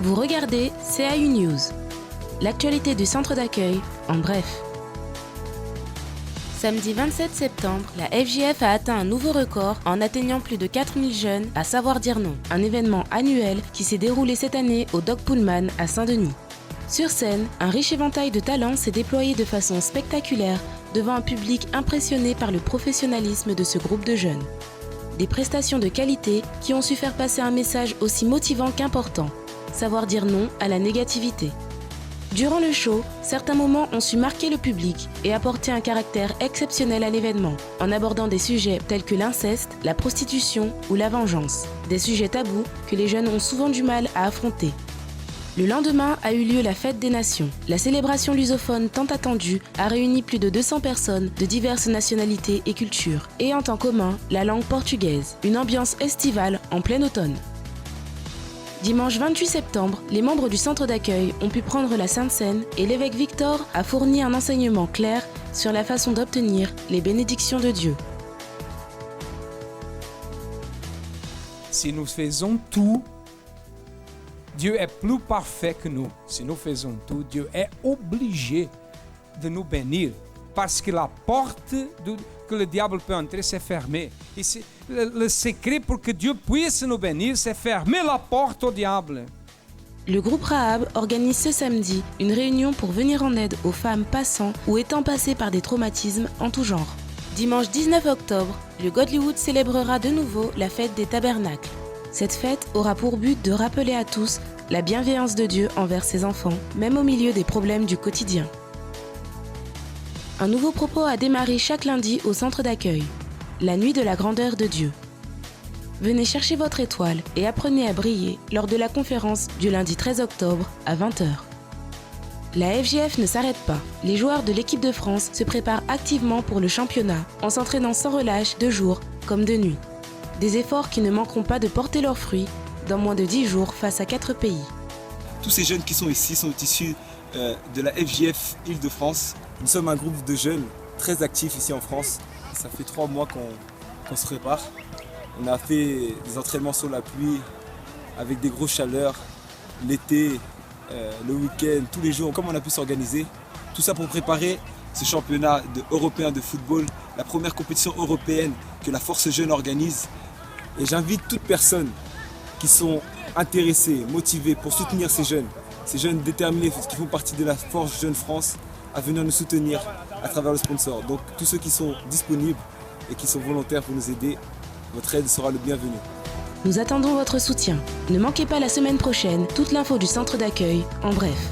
Vous regardez CAU News, l'actualité du centre d'accueil en bref. Samedi 27 septembre, la FJF a atteint un nouveau record en atteignant plus de 4000 jeunes à savoir dire non, un événement annuel qui s'est déroulé cette année au Doc Pullman à Saint-Denis. Sur scène, un riche éventail de talents s'est déployé de façon spectaculaire devant un public impressionné par le professionnalisme de ce groupe de jeunes. Des prestations de qualité qui ont su faire passer un message aussi motivant qu'important, savoir dire non à la négativité. Durant le show, certains moments ont su marquer le public et apporter un caractère exceptionnel à l'événement, en abordant des sujets tels que l'inceste, la prostitution ou la vengeance, des sujets tabous que les jeunes ont souvent du mal à affronter. Le lendemain a eu lieu la Fête des Nations. La célébration lusophone tant attendue a réuni plus de 200 personnes de diverses nationalités et cultures, ayant en commun la langue portugaise, une ambiance estivale en plein automne. Dimanche 28 septembre, les membres du centre d'accueil ont pu prendre la Sainte Seine et l'évêque Victor a fourni un enseignement clair sur la façon d'obtenir les bénédictions de Dieu. Si nous faisons tout, Dieu est plus parfait que nous. Si nous faisons tout, Dieu est obligé de nous bénir. Parce que la porte que le diable peut entrer, c'est fermée. Et c'est le secret pour que Dieu puisse nous bénir, c'est fermer la porte au diable. Le groupe Rahab organise ce samedi une réunion pour venir en aide aux femmes passant ou étant passées par des traumatismes en tout genre. Dimanche 19 octobre, le Godlywood célébrera de nouveau la fête des tabernacles. Cette fête aura pour but de rappeler à tous la bienveillance de Dieu envers ses enfants, même au milieu des problèmes du quotidien. Un nouveau propos a démarré chaque lundi au centre d'accueil, la nuit de la grandeur de Dieu. Venez chercher votre étoile et apprenez à briller lors de la conférence du lundi 13 octobre à 20h. La FJF ne s'arrête pas. Les joueurs de l'équipe de France se préparent activement pour le championnat en s'entraînant sans relâche de jour comme de nuit. Des efforts qui ne manqueront pas de porter leurs fruits dans moins de 10 jours face à 4 pays. Tous ces jeunes qui sont ici sont issus de la FJF Île-de-France. Nous sommes un groupe de jeunes très actifs ici en France. Ça fait 3 mois qu'on se prépare. On a fait des entraînements sur la pluie, avec des grosses chaleurs, l'été, le week-end, tous les jours, comme on a pu s'organiser. Tout ça pour préparer ce championnat européen de football, la première compétition européenne que la Force Jeune organise. Et j'invite toutes personnes qui sont intéressées, motivées pour soutenir ces jeunes déterminés qui font partie de la Force Jeune France, à venir nous soutenir à travers le sponsor. Donc tous ceux qui sont disponibles et qui sont volontaires pour nous aider, votre aide sera le bienvenu. Nous attendons votre soutien. Ne manquez pas la semaine prochaine toute l'info du centre d'accueil en bref.